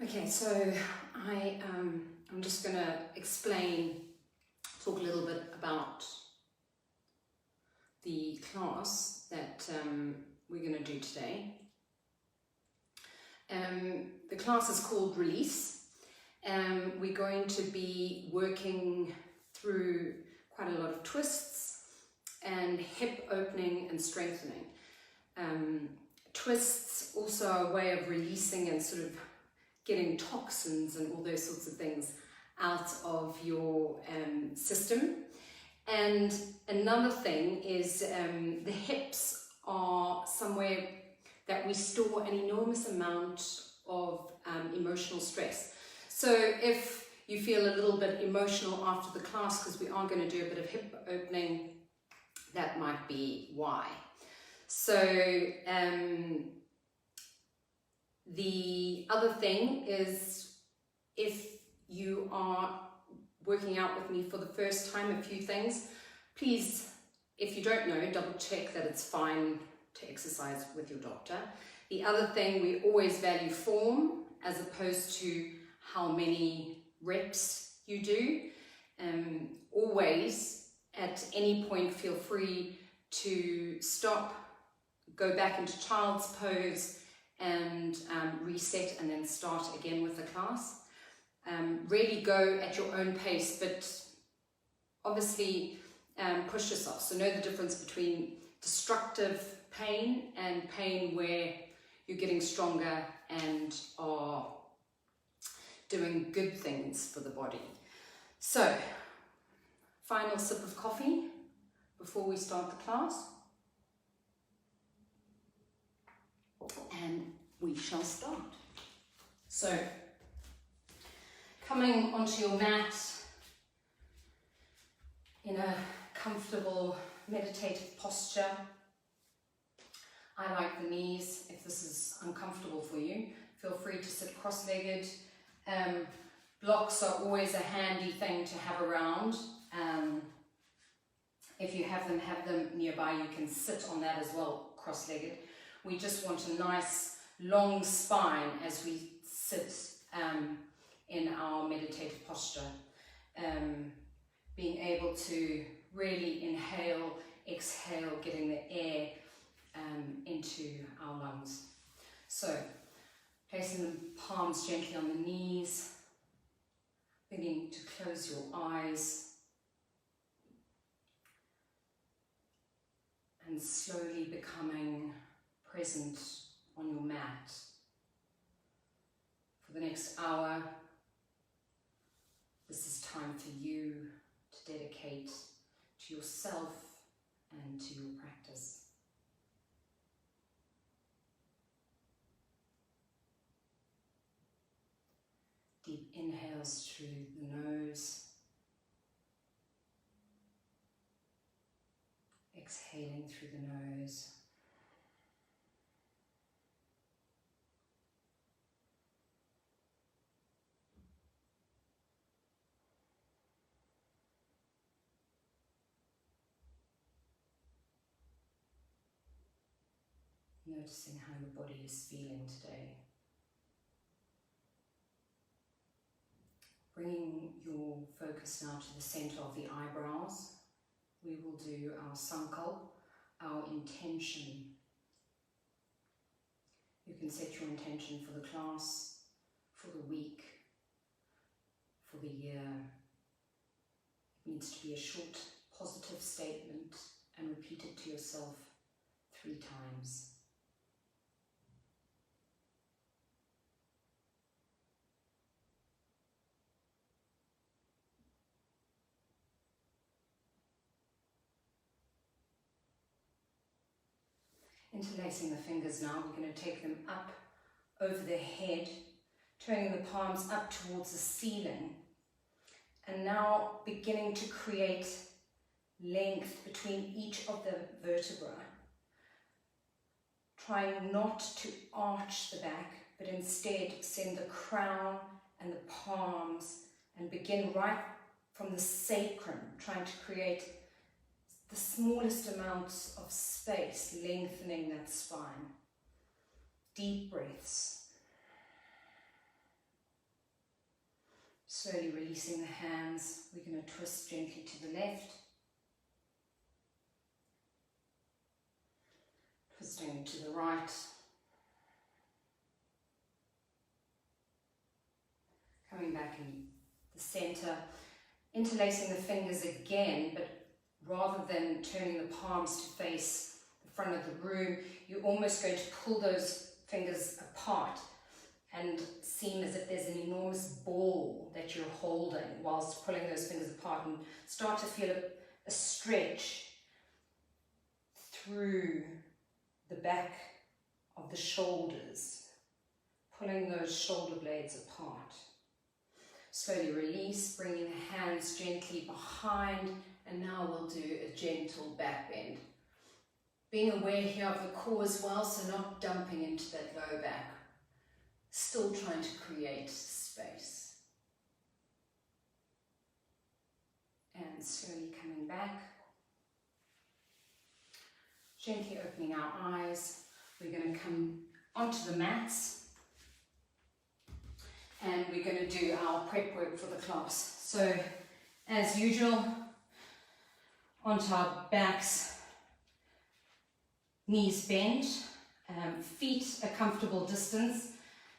Okay, so I'm just going to talk a little bit about the class that we're going to do today. The class is called Release. We're going to be working through quite a lot of twists and hip opening and strengthening. Twists also are a way of releasing and sort of getting toxins and all those sorts of things out of your system. And another thing is the hips are somewhere that we store an enormous amount of emotional stress. So if you feel a little bit emotional after the class, because we are going to do a bit of hip opening, that might be why. So the other thing is, if you are working out with me for the first time, a few things, please, if you don't know, double check that it's fine to exercise with your doctor. The other thing, we always value form as opposed to how many reps you do. Always, at any point, feel free to stop, go back into child's pose and reset and then start again with the class. Really go at your own pace, but obviously push yourself. So know the difference between destructive pain and pain where you're getting stronger and are doing good things for the body. So, final sip of coffee before we start the class. And we shall start. So, coming onto your mat in a comfortable meditative posture. I like the knees. If this is uncomfortable for you, feel free to sit cross-legged. Blocks are always a handy thing to have around. If you have them nearby, you can sit on that as well, cross-legged. We just want a nice long spine as we sit in our meditative posture. Being able to really inhale, exhale, getting the air into our lungs. So, placing the palms gently on the knees, beginning to close your eyes, and slowly becoming present on your mat. For the next hour, this is time for you to dedicate to yourself and to your practice. Deep inhales through the nose, exhaling through the nose. Noticing how your body is feeling today. Bringing your focus now to the center of the eyebrows, we will do our sankalp, our intention. You can set your intention for the class, for the week, for the year. It needs to be a short, positive statement and repeat it to yourself 3 times. Interlacing the fingers now, we're going to take them up over the head, turning the palms up towards the ceiling, and now beginning to create length between each of the vertebrae. Trying not to arch the back, but instead send the crown and the palms and begin right from the sacrum, trying to create the smallest amounts of space, lengthening that spine. Deep breaths. Slowly releasing the hands. We're going to twist gently to the left. Twisting to the right. Coming back in the center. Interlacing the fingers again, but rather than turning the palms to face the front of the room, you're almost going to pull those fingers apart and seem as if there's an enormous ball that you're holding whilst pulling those fingers apart, and start to feel a stretch through the back of the shoulders, pulling those shoulder blades apart. Slowly release, bringing the hands gently behind, and now we'll do a gentle back bend. Being aware here of the core as well, so not dumping into that lower back. Still trying to create space. And slowly coming back. Gently opening our eyes. We're going to come onto the mats. And we're going to do our prep work for the class. So, as usual, onto our backs, knees bent, feet a comfortable distance.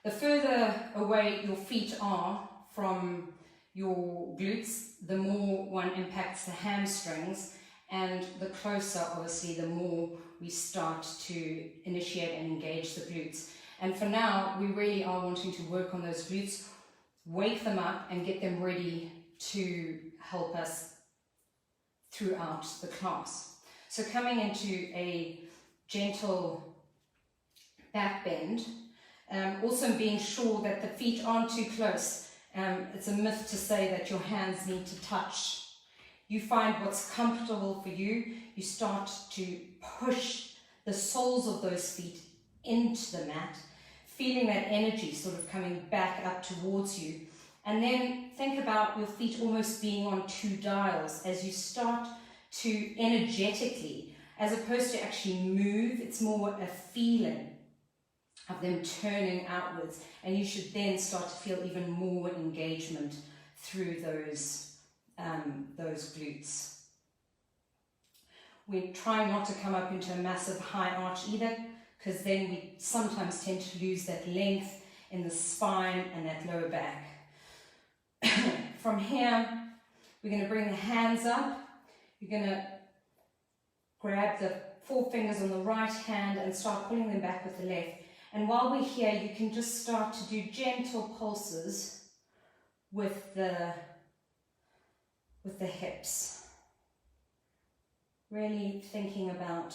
The further away your feet are from your glutes, the more one impacts the hamstrings, and the closer, obviously, the more we start to initiate and engage the glutes. And for now, we really are wanting to work on those glutes, wake them up and get them ready to help us throughout the class. So coming into a gentle back bend, also being sure that the feet aren't too close. It's a myth to say that your hands need to touch. You find what's comfortable for you. You start to push the soles of those feet into the mat, feeling that energy sort of coming back up towards you. And then think about your feet almost being on two dials as you start to energetically, as opposed to actually move, it's more a feeling of them turning outwards, and you should then start to feel even more engagement through those glutes. We're trying not to come up into a massive high arch either, because then we sometimes tend to lose that length in the spine and that lower back. From here, we're going to bring the hands up. You're going to grab the forefingers on the right hand and start pulling them back with the left. And while we're here, you can just start to do gentle pulses with the hips. Really thinking about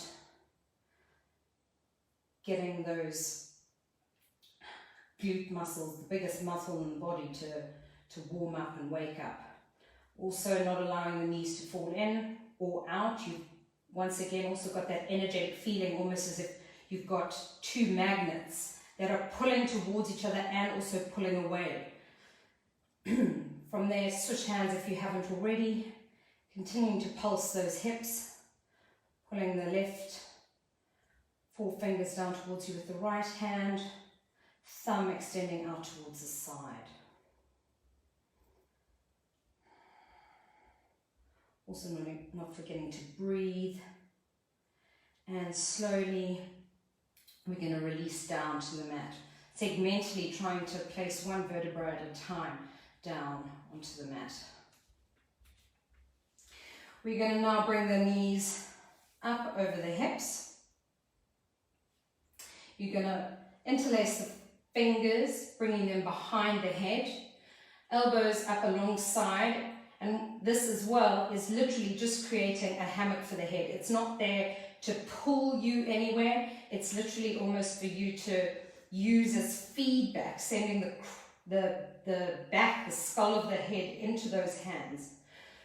getting those glute muscles, the biggest muscle in the body, to warm up and wake up. Also not allowing the knees to fall in or out. You've once again also got that energetic feeling, almost as if you've got two magnets that are pulling towards each other and also pulling away. From there, switch hands if you haven't already. Continuing to pulse those hips, pulling the left forefingers down towards you with the right hand, thumb extending out towards the side. Also not forgetting to breathe. And slowly we're going to release down to the mat. Segmentally trying to place one vertebra at a time down onto the mat. We're going to now bring the knees up over the hips. You're going to interlace the fingers, bringing them behind the head, elbows up alongside, and this as well is literally just creating a hammock for the head. It's not there to pull you anywhere, it's literally almost for you to use as feedback, sending the back, the skull of the head into those hands.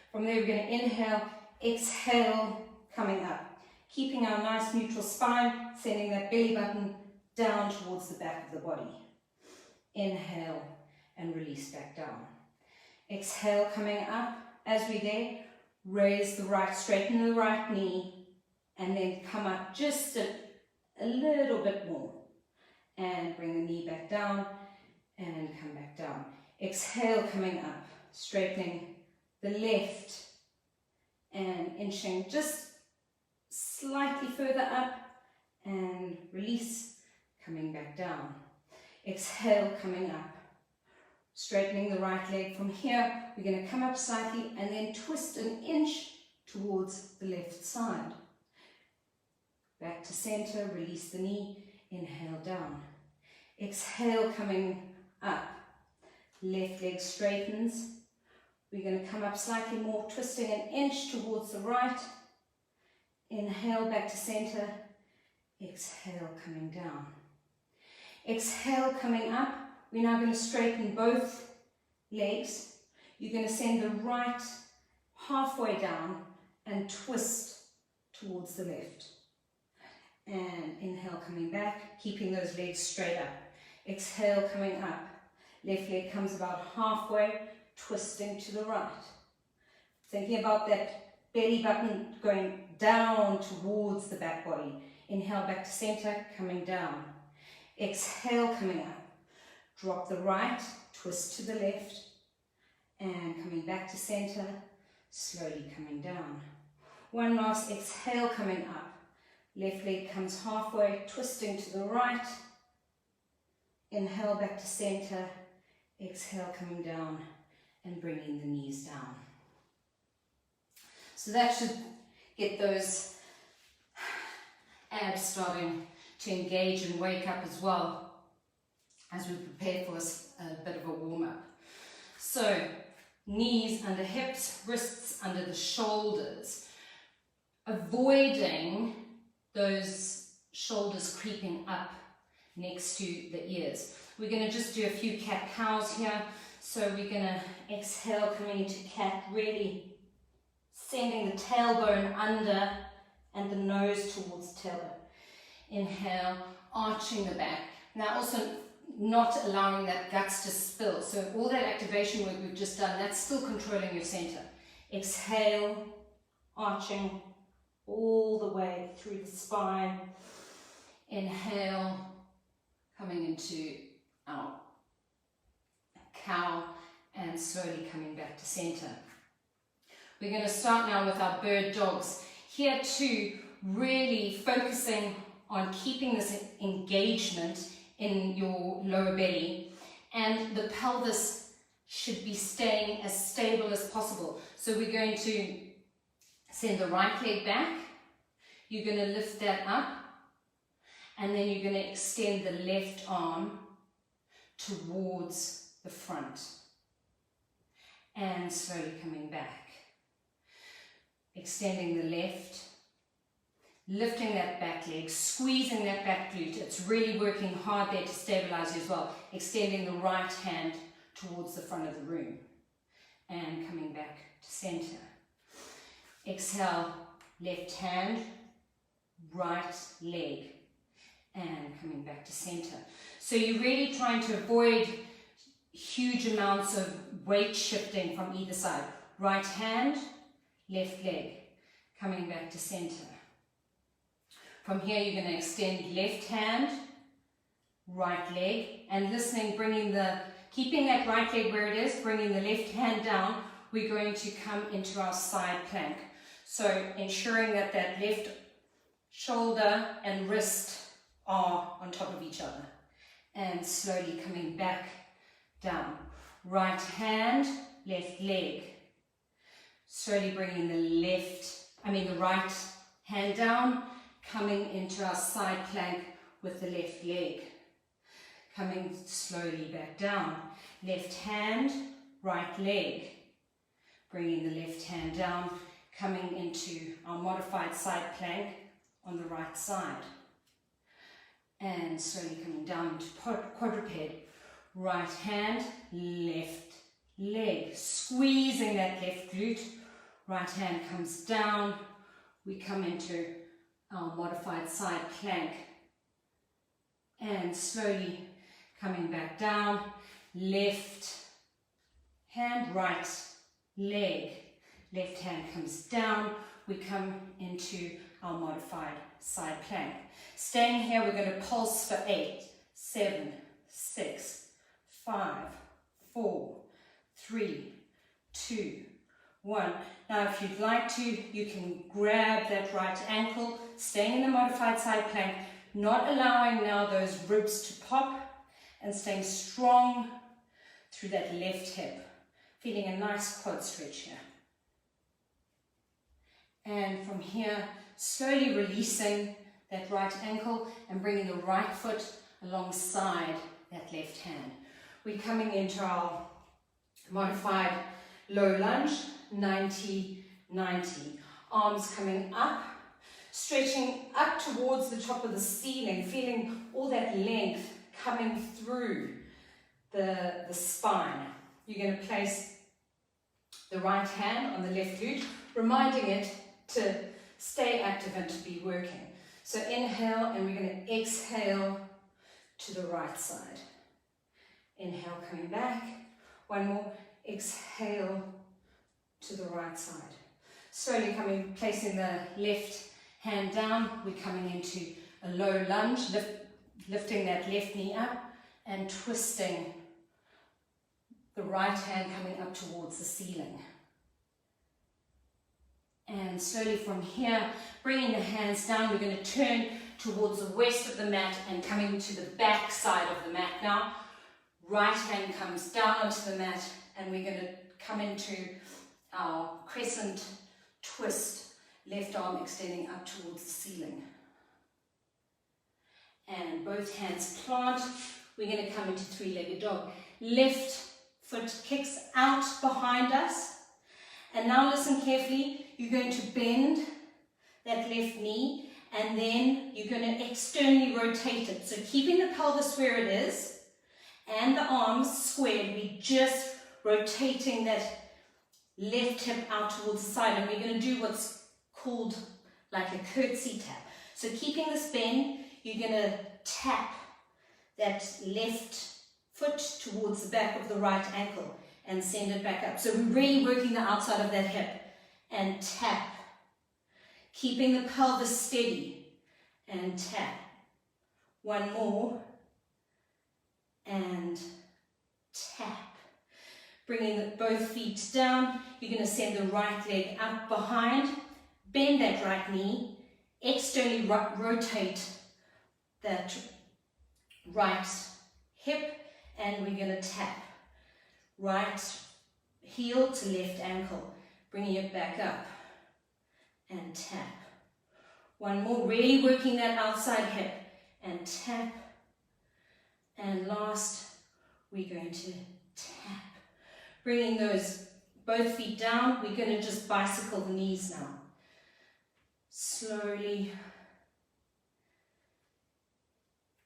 From there, we're going to inhale, exhale, coming up. Keeping our nice neutral spine, sending that belly button down towards the back of the body. Inhale and release back down. Exhale, coming up. As we're there, raise the right, straighten the right knee, and then come up just a little bit more. And bring the knee back down, and come back down. Exhale, coming up, straightening the left and inching just slightly further up and release, coming back down. Exhale, coming up, straightening the right leg. From here, we're going to come up slightly and then twist an inch towards the left side. Back to center, release the knee, inhale down. Exhale, coming up, left leg straightens. We're going to come up slightly more, twisting an inch towards the right. Inhale, back to center. Exhale, coming down. Exhale, coming up. We're now going to straighten both legs. You're going to send the right halfway down and twist towards the left. And inhale, coming back, keeping those legs straight up. Exhale, coming up. Left leg comes about halfway, twisting to the right. Thinking about that belly button going down towards the back body. Inhale, back to center, coming down. Exhale, coming up. Drop the right, twist to the left, and coming back to center, slowly coming down. One last exhale, coming up. Left leg comes halfway, twisting to the right. Inhale, back to center. Exhale, coming down and bringing the knees down. So that should get those abs starting to engage and wake up as well as we prepare for a bit of a warm-up. So knees under hips, wrists under the shoulders, avoiding those shoulders creeping up next to the ears. We're going to just do a few cat-cows here. So we're going to exhale, coming into cat, really sending the tailbone under and the nose towards the tailbone. Inhale, arching the back. Now also not allowing that guts to spill. So all that activation work we've just done, that's still controlling your center. Exhale, arching all the way through the spine. Inhale, coming into our cow and slowly coming back to center. We're going to start now with our bird dogs. Here too, really focusing on keeping this engagement in your lower belly, and the pelvis should be staying as stable as possible. So we're going to send the right leg back, you're going to lift that up, and then you're going to extend the left arm towards the front and slowly coming back. Extending the left, lifting that back leg, squeezing that back glute. It's really working hard there to stabilize you as well. Extending the right hand towards the front of the room and coming back to center. Exhale, left hand, right leg, and coming back to center. So you're really trying to avoid huge amounts of weight shifting from either side. Right hand, left leg, coming back to center. From here, you're going to extend left hand, right leg, and listening, keeping that right leg where it is, bringing the left hand down, we're going to come into our side plank. So ensuring that that left shoulder and wrist are on top of each other. And slowly coming back down. Right hand, left leg. Slowly bringing the right hand down, coming into our side plank with the left leg. Coming slowly back down. Left hand, right leg. Bringing the left hand down, coming into our modified side plank on the right side. And slowly coming down to quadruped. Right hand, left leg. Squeezing that left glute. Right hand comes down. We come into our modified side plank. And slowly coming back down. Left hand, right leg. Left hand comes down. We come into our modified side plank. Staying here, we're going to pulse for 8, 7, 6, 5, 4, 3, 2, 1. Now if you'd like to, you can grab that right ankle, staying in the modified side plank, not allowing now those ribs to pop, and staying strong through that left hip. Feeling a nice quad stretch here. And from here, slowly releasing that right ankle and bringing the right foot alongside that left hand. We're coming into our modified low lunge, 90-90. Arms coming up, stretching up towards the top of the ceiling, feeling all that length coming through the spine. You're going to place the right hand on the left glute, reminding it to stay active and to be working. So inhale, and we're going to exhale to the right side. Inhale, coming back. One more. Exhale to the right side. Slowly placing the left hand down. We're coming into a low lunge, lifting that left knee up and twisting the right hand coming up towards the ceiling. And slowly from here, bringing the hands down, we're going to turn towards the west of the mat and coming to the back side of the mat now. Right hand comes down onto the mat, and we're going to come into our crescent twist, left arm extending up towards the ceiling. And both hands plant. We're going to come into three-legged dog. Left foot kicks out behind us. And now listen carefully. You're going to bend that left knee, and then you're going to externally rotate it. So keeping the pelvis where it is and the arms squared, we're just rotating that left hip out towards the side, and we're going to do what's called like a curtsy tap. So keeping this bend, you're going to tap that left foot towards the back of the right ankle and send it back up. So we're really working the outside of that hip, and tap. Keeping the pelvis steady, and tap. One more, and tap. Bringing both feet down, you're going to send the right leg up behind, bend that right knee, externally rotate that right hip, and we're going to tap. Right heel to left ankle, bringing it back up, and tap. One more, really working that outside hip, and tap. And last, we're going to tap. Bringing those both feet down, we're going to just bicycle the knees now. Slowly.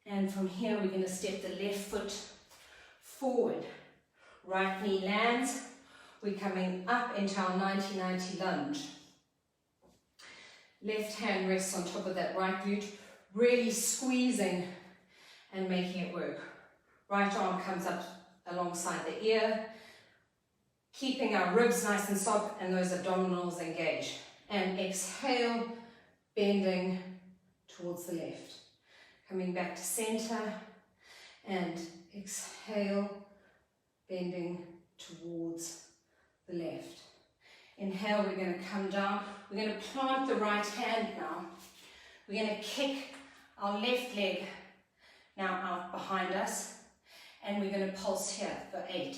And from here, we're going to step the left foot forward. Right knee lands. We're coming up into our 90-90 lunge. Left hand rests on top of that right glute, really squeezing and making it work. Right arm comes up alongside the ear, keeping our ribs nice and soft and those abdominals engaged. And exhale, bending towards the left. Coming back to center, and exhale, bending towards the left. Inhale, we're going to come down. We're going to plant the right hand now. We're going to kick our left leg now out behind us, and we're going to pulse here for 8,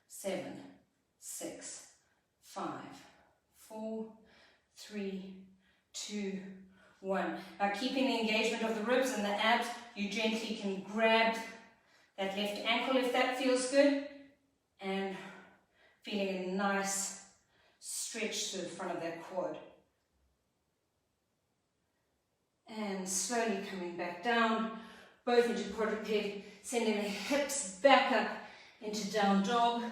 7, 6, 5, 4, 3, 2, 1. Now keeping the engagement of the ribs and the abs, you gently can grab that left ankle if that feels good, and feeling a nice stretch to the front of that quad. And slowly coming back down, both into quadruped, sending the hips back up into down dog.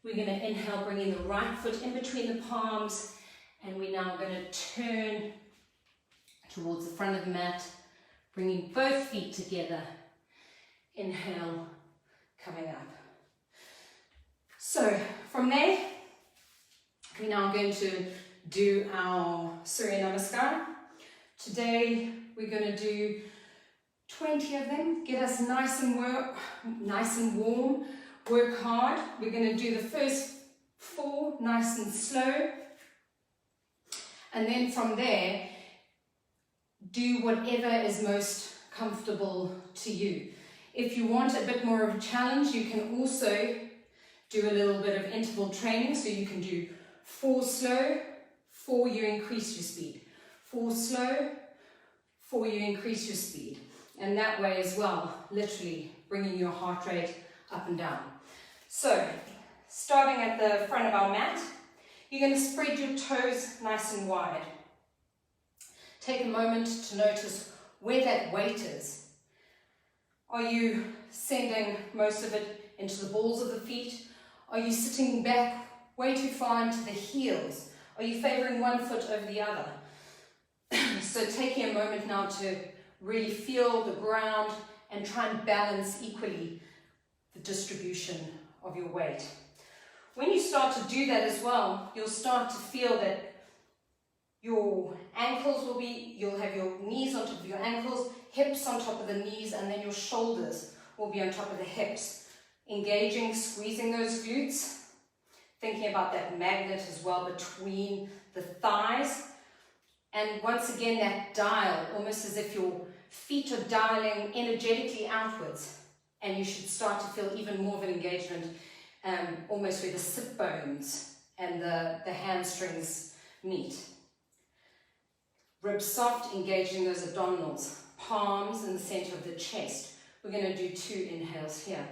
We're going to inhale, bringing the right foot in between the palms, and we're now going to turn towards the front of the mat, bringing both feet together. Inhale, coming up. So from there, we're now going to do our Surya Namaskar. Today we're going to do 20 of them, get us nice and warm. Work hard. We're going to do the first 4 nice and slow. And then from there, do whatever is most comfortable to you. If you want a bit more of a challenge, you can also do a little bit of interval training. So you can do 4 slow, 4 you increase your speed. 4 slow, 4 you increase your speed. And that way as well, literally bringing your heart rate up and down. So, starting at the front of our mat, you're going to spread your toes nice and wide. Take a moment to notice where that weight is. Are you sending most of it into the balls of the feet? Are you sitting back way too far into the heels? Are you favoring one foot over the other? So taking a moment now to really feel the ground and try and balance equally the distribution of your weight. When you start to do that as well, you'll start to feel that your ankles will be, you'll have your knees on top of your ankles, hips on top of the knees, and then your shoulders will be on top of the hips. Engaging, squeezing those glutes, thinking about that magnet as well between the thighs. And once again, that dial, almost as if your feet are dialing energetically outwards. And you should start to feel even more of an engagement, almost where the sit bones and the hamstrings meet. Ribs soft, engaging those abdominals. Palms in the center of the chest. We're going to do 2 inhales here.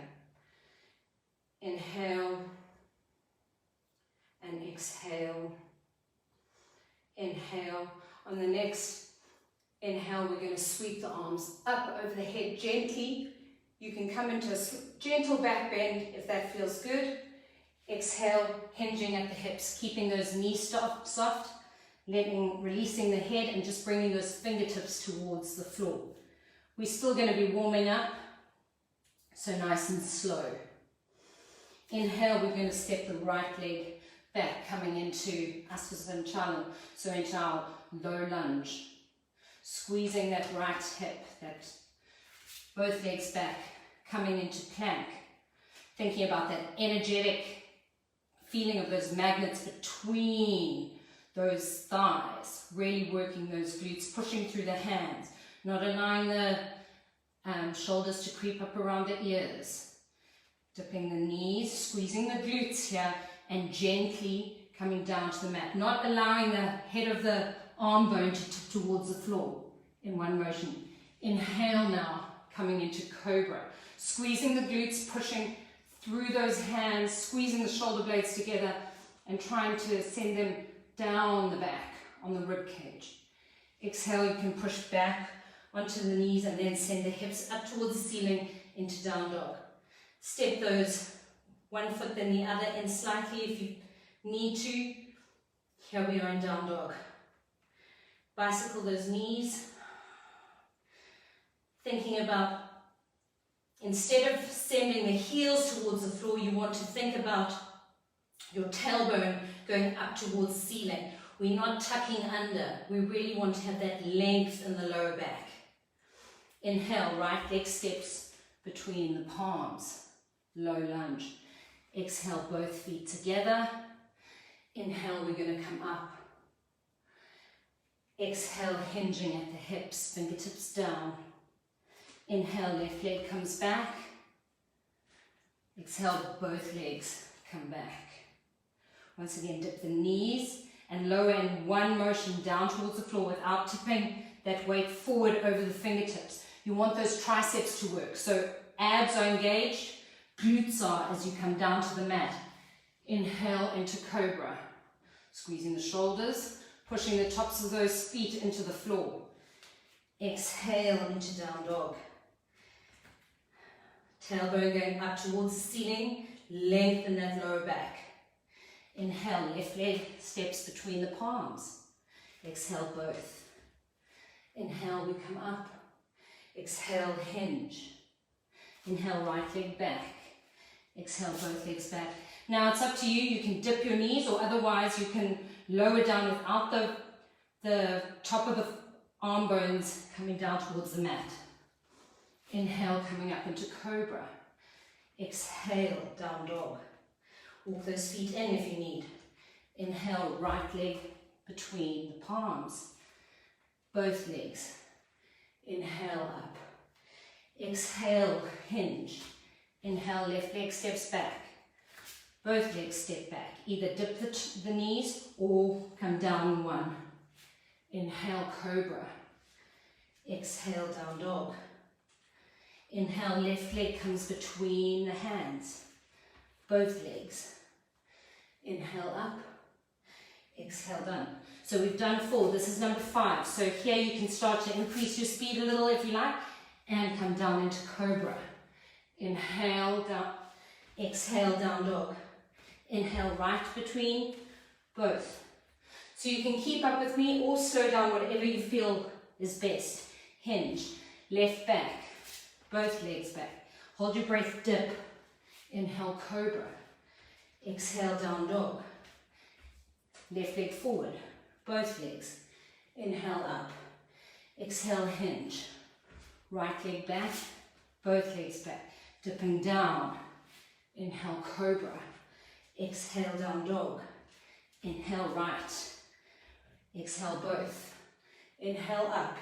Inhale and exhale. Inhale. On the next inhale, we're going to sweep the arms up over the head gently. You can come into a gentle back bend if that feels good. Exhale, hinging at the hips, keeping those knees soft, releasing the head and just bringing those fingertips towards the floor. We're still going to be warming up, so nice and slow. Inhale, we're going to step the right leg back, coming into Astasana, so into our low lunge. Squeezing that right hip, both legs back, coming into plank. Thinking about that energetic feeling of those magnets between those thighs, really working those glutes, pushing through the hands, not allowing the shoulders to creep up around the ears. Dipping the knees, squeezing the glutes here, and gently coming down to the mat, not allowing the head of the arm bone to tip towards the floor in one motion. Inhale now, coming into cobra, squeezing the glutes, pushing through those hands, squeezing the shoulder blades together and trying to send them down the back on the rib cage. Exhale, you can push back onto the knees and then send the hips up towards the ceiling into down dog. Step those one foot then the other in slightly if you need to. Here we are in down dog. Bicycle those knees. Thinking about, instead of sending the heels towards the floor, you want to think about your tailbone going up towards the ceiling. We're not tucking under. We really want to have that length in the lower back. Inhale, right leg steps between the palms. Low lunge. Exhale, both feet together. Inhale, we're going to come up. Exhale, hinging at the hips, fingertips down. Inhale, left leg comes back. Exhale, both legs come back. Once again, dip the knees and lower in one motion down towards the floor without tipping that weight forward over the fingertips. You want those triceps to work. So abs are engaged, glutes are as you come down to the mat. Inhale into cobra. Squeezing the shoulders, pushing the tops of those feet into the floor. Exhale into down dog. Tailbone going up towards the ceiling, lengthen that lower back. Inhale, left leg steps between the palms. Exhale, both. Inhale, we come up. Exhale, hinge. Inhale, right leg back. Exhale, both legs back. Now it's up to you. You can dip your knees or otherwise you can lower down without the top of the arm bones coming down towards the mat. Inhale, coming up into cobra. Exhale, down dog. Walk those feet in if you need. Inhale, right leg between the palms. Both legs. Inhale up. Exhale, hinge. Inhale, left leg steps back. Both legs step back. Either dip the knees or come down in one. Inhale, cobra. Exhale, down dog. Inhale, left leg comes between the hands. Both legs. Inhale up. Exhale, down. So we've done 4. This is number 5. So here you can start to increase your speed a little if you like and come down into cobra. Inhale, down. Exhale, down dog. Inhale, right between both. So you can keep up with me or slow down, whatever you feel is best. Hinge, left back, both legs back. Hold your breath, dip. Inhale, cobra. Exhale, down dog. Left leg forward, both legs. Inhale, up. Exhale, hinge. Right leg back, both legs back. Dipping down. Inhale, cobra. Exhale, down dog. Inhale, right. Exhale, both. Inhale, up.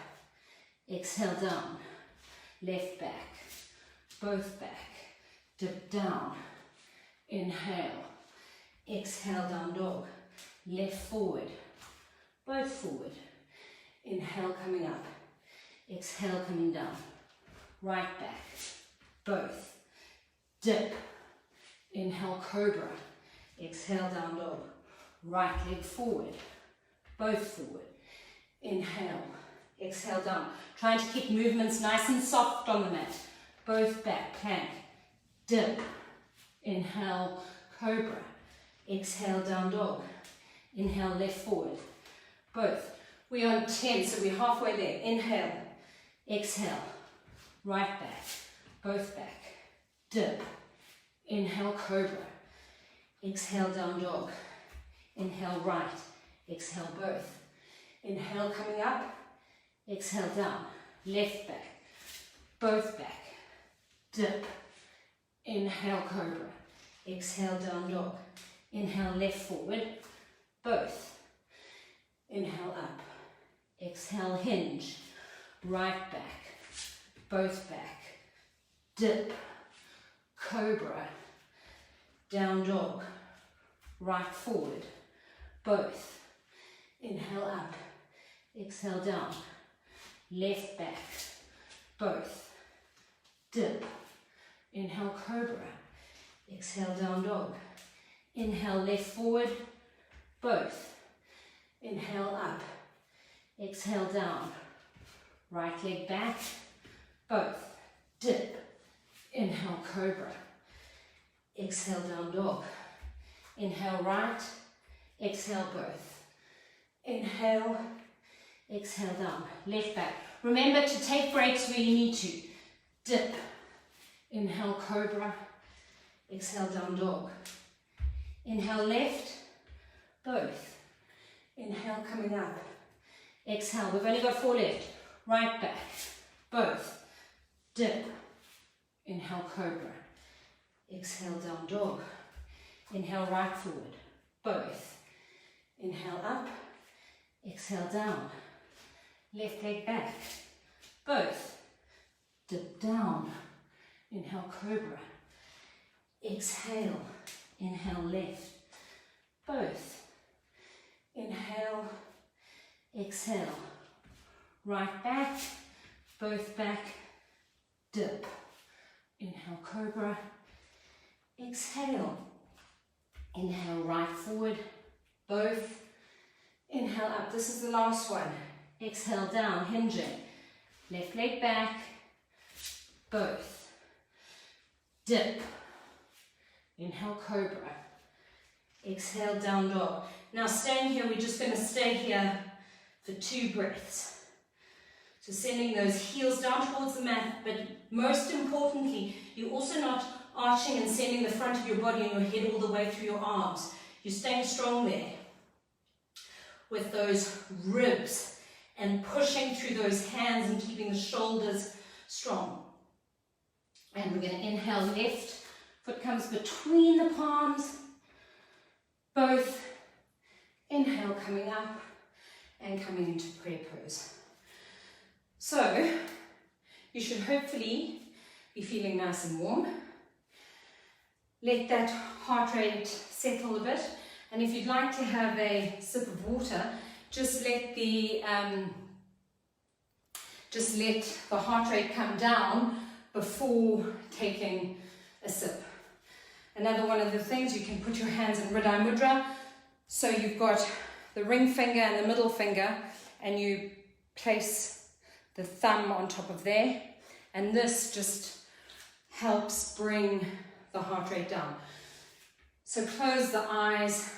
Exhale, down. Left back. Both back. Dip down. Inhale. Exhale, down dog. Left forward. Both forward. Inhale, coming up. Exhale, coming down. Right back. Both. Dip. Inhale, cobra. Exhale, down dog. Right leg forward. Both forward. Inhale. Exhale, down. Trying to keep movements nice and soft on the mat. Both back, plank. Dip. Inhale, cobra. Exhale, down dog. Inhale, left forward. Both. We're on 10, so we're halfway there. Inhale. Exhale. Right back. Both back. Dip. Inhale, cobra. Exhale, down dog. Inhale, right. Exhale, both. Inhale, coming up. Exhale, down. Left back. Both back. Dip. Inhale, cobra. Exhale, down dog. Inhale, left forward. Both. Inhale, up. Exhale, hinge. Right back. Both back. Dip. Cobra. Down dog. Right forward. Both. Inhale, up. Exhale, down. Left back. Both. Dip. Inhale, cobra. Exhale, down dog. Inhale, left forward. Both. Inhale, up. Exhale, down. Right leg back. Both. Dip. Inhale, cobra. Exhale, down dog. Inhale, right. Exhale, both. Inhale. Exhale, down. Left back. Remember to take breaks where you need to. Dip. Inhale, cobra. Exhale, down dog. Inhale, left. Both. Inhale, coming up. Exhale. We've only got 4 left. Right back. Both. Dip. Inhale, cobra. Exhale, down dog. Inhale, right forward. Both. Inhale, up. Exhale, down. Left leg back. Both. Dip down. Inhale, cobra. Exhale. Inhale, left. Both. Inhale. Exhale. Right back. Both back. Dip. Inhale, cobra. Exhale. Inhale, right forward. Both. Inhale, up. This is the last one. Exhale, down, hinging. Left leg back. Both. Dip. Inhale, cobra. Exhale, down dog. Now staying here, we're just going to stay here for 2 breaths. So sending those heels down towards the mat, but most importantly, you're also not arching and sending the front of your body and your head all the way through your arms. You're staying strong there with those ribs and pushing through those hands and keeping the shoulders strong. And we're going to inhale left, Foot comes between the palms. Both inhale, coming up and coming into prayer pose. So you should hopefully be feeling nice and warm. Let that heart rate settle a bit. And if you'd like to have a sip of water, just let the heart rate come down before taking a sip. Another one of the things, you can put your hands in Hridaya Mudra. So you've got the ring finger and the middle finger, and you place the thumb on top of there. And this just helps bring the heart rate down. So close the eyes,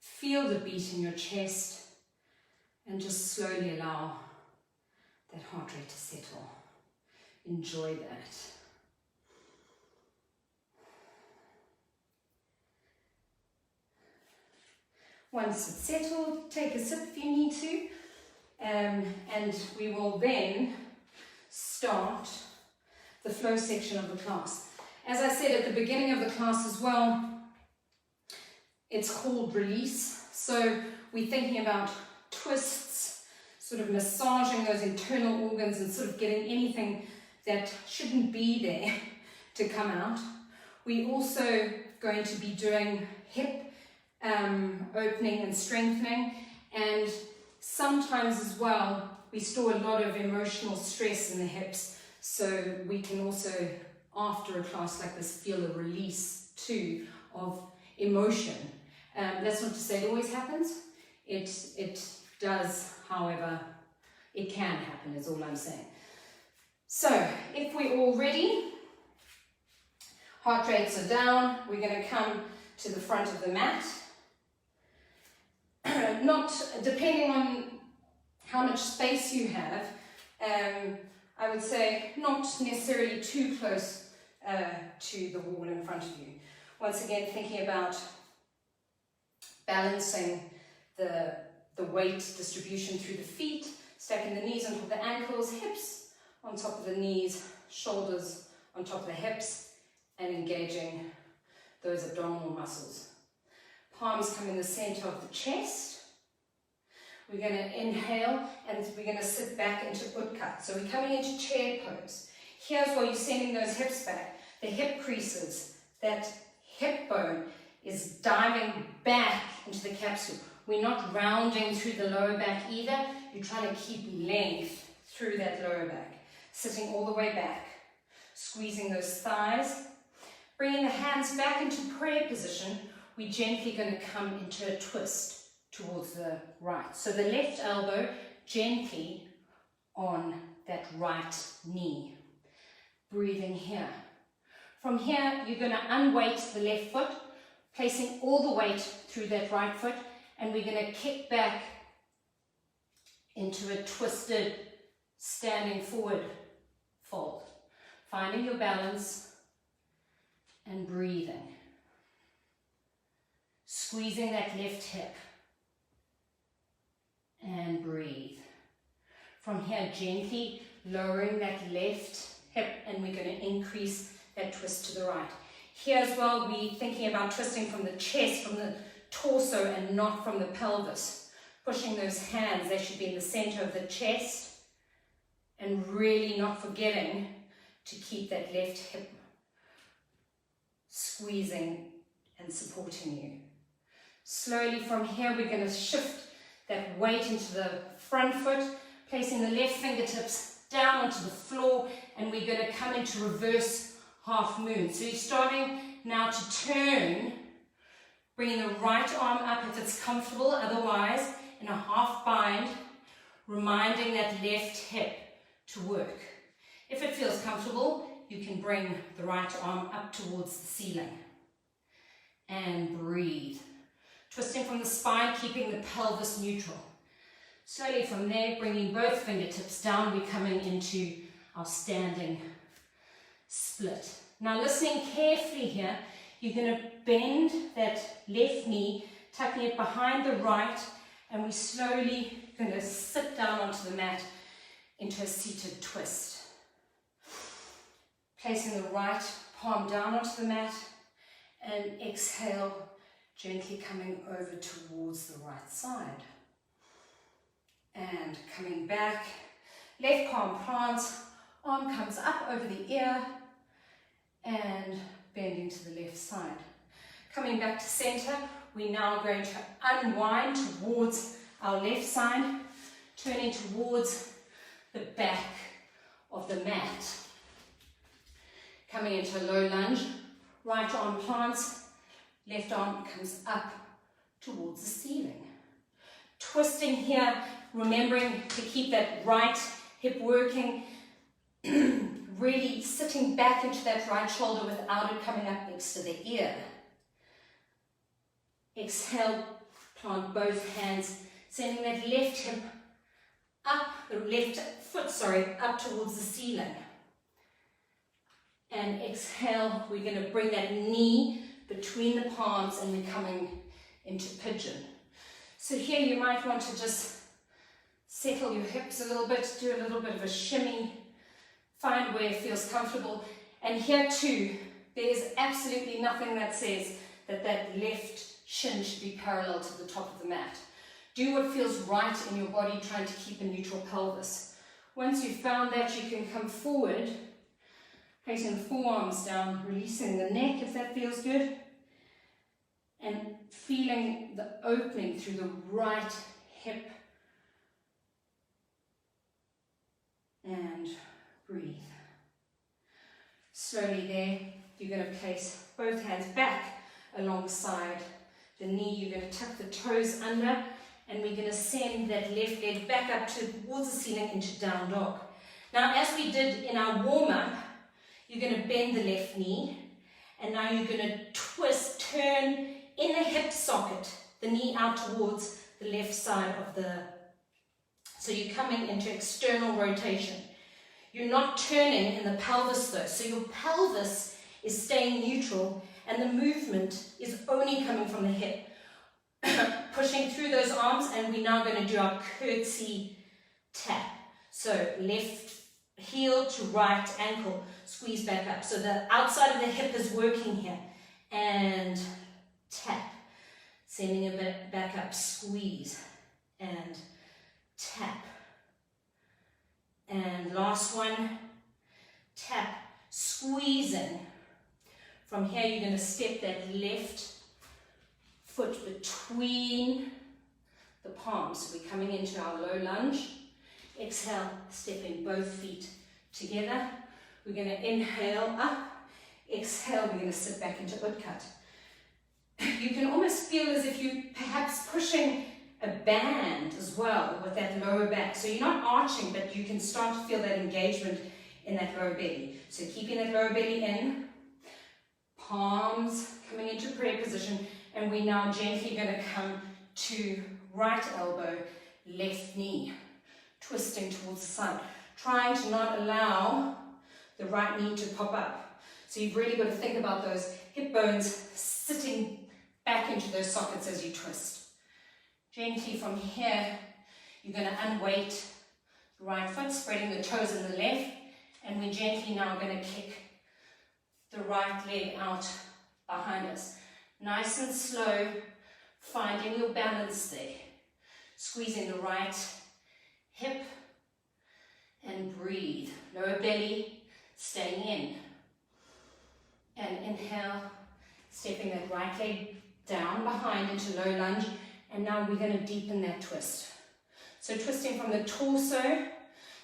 feel the beat in your chest, and just slowly allow that heart rate to settle. Enjoy that. Once it's settled, take a sip if you need to, and we will then start the flow section of the class. As I said at the beginning of the class as well, it's called release. So we're thinking about twists, sort of massaging those internal organs and sort of getting anything that shouldn't be there to come out. We're also going to be doing hip opening and strengthening, and sometimes as well we store a lot of emotional stress in the hips, so we can also, after a class like this, feel a release too of emotion. That's not to say it always happens. It does, however, it can happen, is all I'm saying. So if we're all ready, heart rates are down, we're going to come to the front of the mat. Not depending on how much space you have, I would say not necessarily too close to the wall in front of you. Once again, thinking about balancing the weight distribution through the feet, stacking the knees on top of the ankles, hips on top of the knees, shoulders on top of the hips, and engaging those abdominal muscles. Palms come in the center of the chest. We're going to inhale and we're going to sit back into Utkat. So we're coming into chair pose. Here's where you're sending those hips back. The hip creases, that hip bone is diving back into the capsule. We're not rounding through the lower back either. You're trying to keep length through that lower back. Sitting all the way back. Squeezing those thighs. Bringing the hands back into prayer position. We're gently going to come into a twist towards the right. So the left elbow gently on that right knee. Breathing here. From here, you're going to unweight the left foot, placing all the weight through that right foot, and we're going to kick back into a twisted standing forward fold. Finding your balance and breathing. Squeezing that left hip. And breathe. From here, gently lowering that left hip, and we're going to increase that twist to the right. Here as well, we're thinking about twisting from the chest, from the torso, and not from the pelvis. Pushing those hands, they should be in the center of the chest, and really not forgetting to keep that left hip squeezing and supporting you. Slowly from here, we're going to shift that weight into the front foot, placing the left fingertips down onto the floor, and we're going to come into reverse half moon. So you're starting now to turn, bringing the right arm up if it's comfortable, otherwise in a half bind, reminding that left hip to work. If it feels comfortable, you can bring the right arm up towards the ceiling. And breathe. Twisting from the spine, keeping the pelvis neutral. Slowly from there, bringing both fingertips down, we're coming into our standing split. Now listening carefully here, you're going to bend that left knee, tucking it behind the right, and we're slowly going to sit down onto the mat into a seated twist. Placing the right palm down onto the mat, and exhale, gently coming over towards the right side. And coming back, left palm plants, arm comes up over the ear, and bending to the left side. Coming back to center, we're now going to unwind towards our left side, turning towards the back of the mat. Coming into a low lunge, right arm plants, left arm comes up towards the ceiling. Twisting here, remembering to keep that right hip working, really sitting back into that right shoulder without it coming up next to the ear. Exhale, plant both hands, sending that left hip up, the left foot, up towards the ceiling. And exhale, we're going to bring that knee between the palms and we're coming into pigeon. So here you might want to just settle your hips a little bit, do a little bit of a shimmy, find where it feels comfortable. And here too, there's absolutely nothing that says that that left shin should be parallel to the top of the mat. Do what feels right in your body, trying to keep a neutral pelvis. Once you've found that, you can come forward, placing the forearms down, releasing the neck if that feels good, and feeling the opening through the right hip. And breathe. Slowly there, you're going to place both hands back alongside the knee. You're going to tuck the toes under, and we're going to send that left leg back up towards the ceiling into down dog. Now, as we did in our warm-up, you're going to bend the left knee, and now you're going to twist, turn in the hip socket, the knee out towards the left side of the. So you're coming into external rotation. You're not turning in the pelvis though, so your pelvis is staying neutral and the movement is only coming from the hip. Pushing through those arms, and we're now going to do our curtsy tap. So left heel to right ankle, squeeze back up. So the outside of the hip is working here. And tap. Sending a bit back up, squeeze. And tap. And last one, tap, squeezing. From here you're going to step that left foot between the palms. So we're coming into our low lunge. Exhale, stepping both feet together. We're going to inhale up. Exhale, we're going to sit back into Utkat. You can almost feel as if you're perhaps pushing a band as well with that lower back. So you're not arching, but you can start to feel that engagement in that lower belly. So keeping that lower belly in, palms coming into prayer position, and we're now gently going to come to right elbow, left knee, twisting towards the side, trying to not allow the right knee to pop up. So you've really got to think about those hip bones sitting back into those sockets as you twist. Gently from here, you're going to unweight the right foot, spreading the toes in the left, and we're gently now going to kick the right leg out behind us. Nice and slow, finding your balance there. Squeezing the right hip and breathe. Lower belly, staying in. And inhale, stepping that right leg down behind into low lunge. And now we're going to deepen that twist. So twisting from the torso,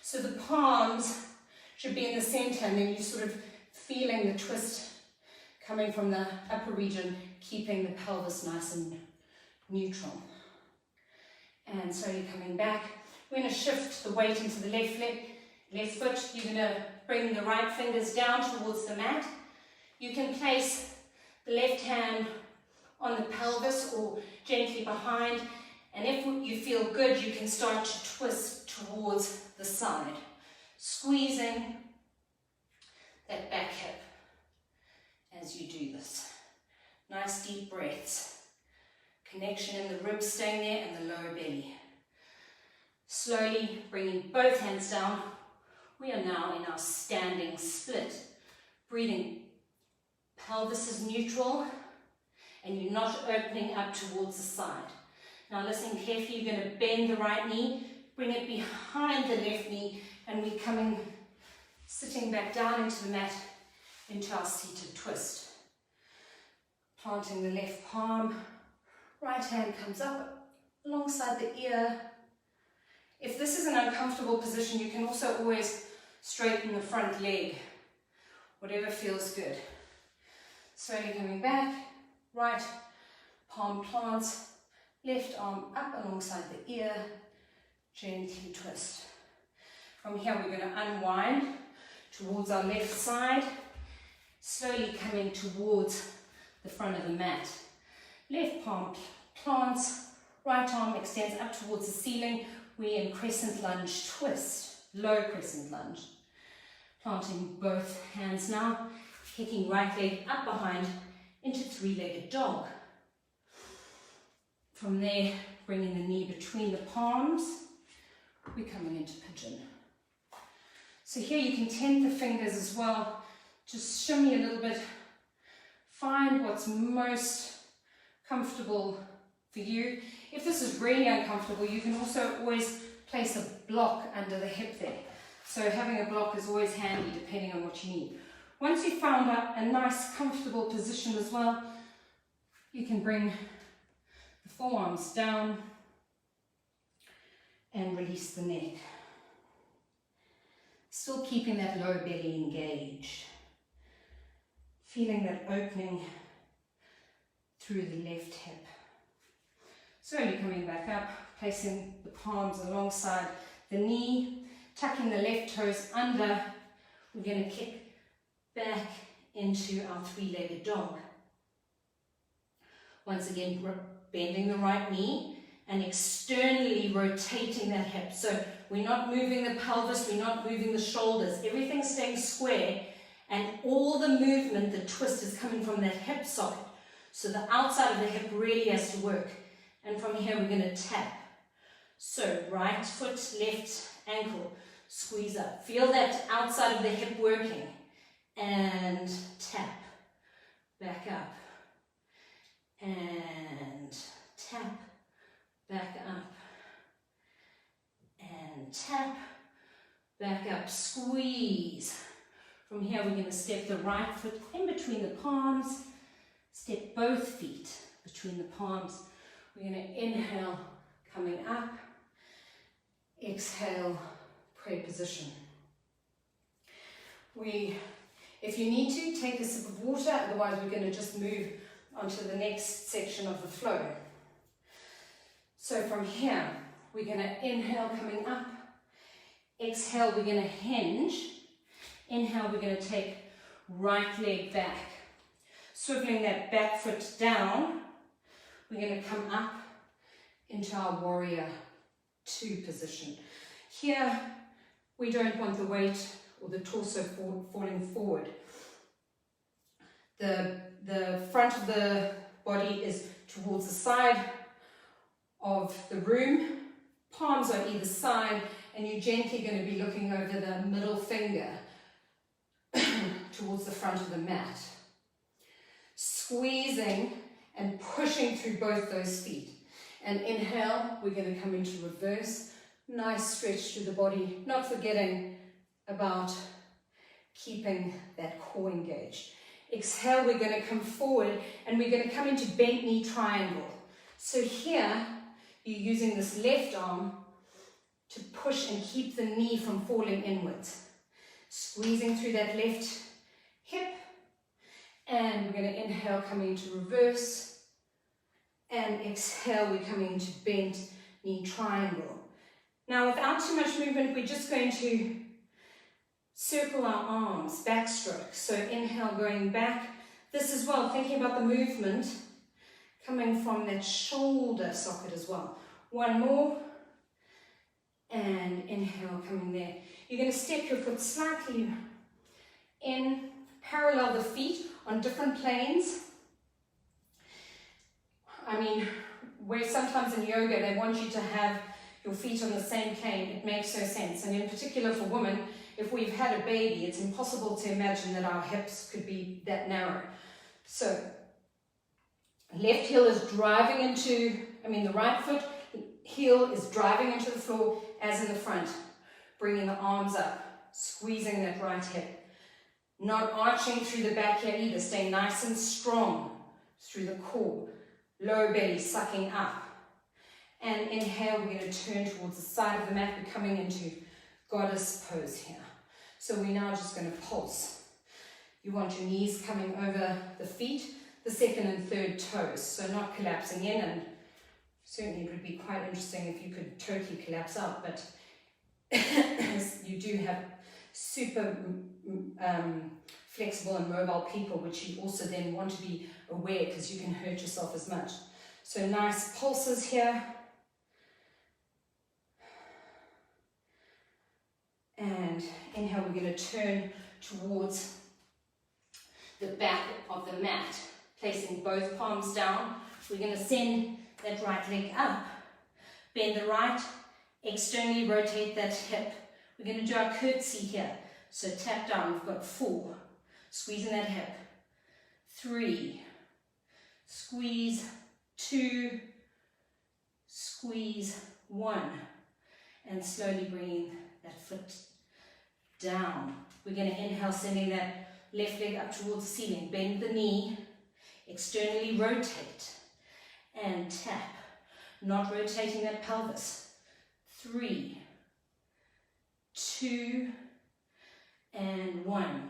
so the palms should be in the center, and then you're sort of feeling the twist coming from the upper region, keeping the pelvis nice and neutral. And slowly coming back. We're going to shift the weight into the left leg, left foot. You're going to bring the right fingers down towards the mat. You can place the left hand on the pelvis or gently behind, and if you feel good, you can start to twist towards the side, squeezing that back hip as you do this. Nice deep breaths, connection in the ribs staying there and the lower belly. Slowly bringing both hands down. We are now in our standing split, breathing Pelvis is neutral and you're not opening up towards the side. Now listen carefully, you're going to bend the right knee, bring it behind the left knee, and we're coming, sitting back down into the mat, into our seated twist. Planting the left palm, right hand comes up alongside the ear. If this is an uncomfortable position, you can also always straighten the front leg, whatever feels good. Slowly coming back, right palm plants, left arm up alongside the ear, gently twist. From here we're going to unwind towards our left side, slowly coming towards the front of the mat. Left palm plants, right arm extends up towards the ceiling. We're in crescent lunge twist, low crescent lunge. Planting both hands now, kicking right leg up behind into three-legged dog. From there, bringing the knee between the palms, we're coming into pigeon. So here you can tent the fingers as well, just shimmy a little bit, find what's most comfortable for you. If this is really uncomfortable, you can also always place a block under the hip there. So having a block is always handy depending on what you need. Once you've found a nice comfortable position as well, you can bring the forearms down and release the neck. Still keeping that low belly engaged. Feeling that opening through the left hip. Slowly coming back up, placing the palms alongside the knee, tucking the left toes under. We're going to kick back into our three-legged dog. Once again, bending the right knee and externally rotating that hip. So we're not moving the pelvis, we're not moving the shoulders. Everything's staying square, and all the movement, the twist, is coming from that hip socket. So the outside of the hip really has to work. And from here, we're going to tap. So right foot, left ankle, squeeze up. Feel that outside of the hip working. And tap. Back up. And tap. Back up. And tap. Back up. Squeeze. From here, we're going to step the right foot in between the palms. Step both feet between the palms. We're going to inhale, coming up. Exhale, prayer position. If you need to, take a sip of water, otherwise we're going to just move onto the next section of the flow. So from here, we're going to inhale, coming up. Exhale, we're going to hinge. Inhale, we're going to take right leg back. Swiveling that back foot down, we're going to come up into our warrior two position. Here, we don't want the weight or the torso falling forward. The front of the body is towards the side of the room, palms on either side, and you're gently going to be looking over the middle finger towards the front of the mat. Squeezing and pushing through both those feet. And inhale, we're going to come into reverse. Nice stretch through the body, not forgetting about keeping that core engaged. Exhale, we're going to come forward and we're going to come into bent knee triangle. So here, you're using this left arm to push and keep the knee from falling inwards. Squeezing through that left hip. And we're going to inhale, coming into reverse. And exhale, we're coming into bent knee triangle. Now, without too much movement, we're just going to circle our arms, backstroke. So inhale, going back. This as well, thinking about the movement coming from that shoulder socket as well. One more. And inhale, coming there. You're going to step your foot slightly in, parallel the feet on different planes. I mean, where sometimes in yoga they want you to have your feet on the same plane, it makes no sense. And in particular for women, if we've had a baby, it's impossible to imagine that our hips could be that narrow. So, left heel is driving into, the right foot heel is driving into the floor as in the front. Bringing the arms up, squeezing that right hip. Not arching through the back here either, stay nice and strong through the core. Lower belly sucking up. And inhale, we're going to turn towards the side of the mat. We're coming into goddess pose here. So we're now just going to pulse. You want your knees coming over the feet, the second and third toes. So not collapsing in, and certainly it would be quite interesting if you could totally collapse out, but you do have super flexible and mobile people, which you also then want to be aware because you can hurt yourself as much. So nice pulses here. And inhale, we're going to turn towards the back of the mat, placing both palms down. We're going to send that right leg up, bend the right, externally rotate that hip. We're going to do our curtsy here. So tap down, we've got 4, squeezing that hip, 3, squeeze, 2, squeeze, 1, and slowly bringing that foot down. We're going to inhale, sending that left leg up towards the ceiling, bend the knee, externally rotate, and tap, not rotating that pelvis. 3, 2, and 1.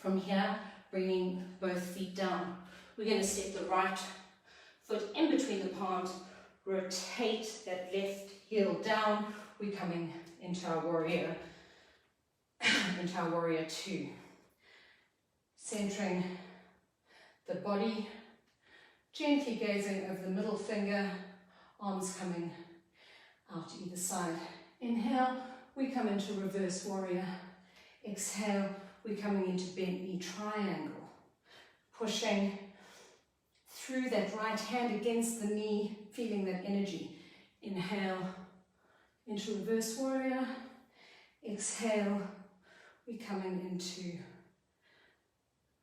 From here, bringing both feet down. We're going to step the right foot in between the palms, rotate that left heel down. We're coming into our warrior, into our warrior 2. Centering the body, gently gazing over the middle finger, arms coming out either side. Inhale, we come into reverse warrior. Exhale, we're coming into bent knee triangle. Pushing through that right hand against the knee, feeling that energy. Inhale into reverse warrior. Exhale, we're coming into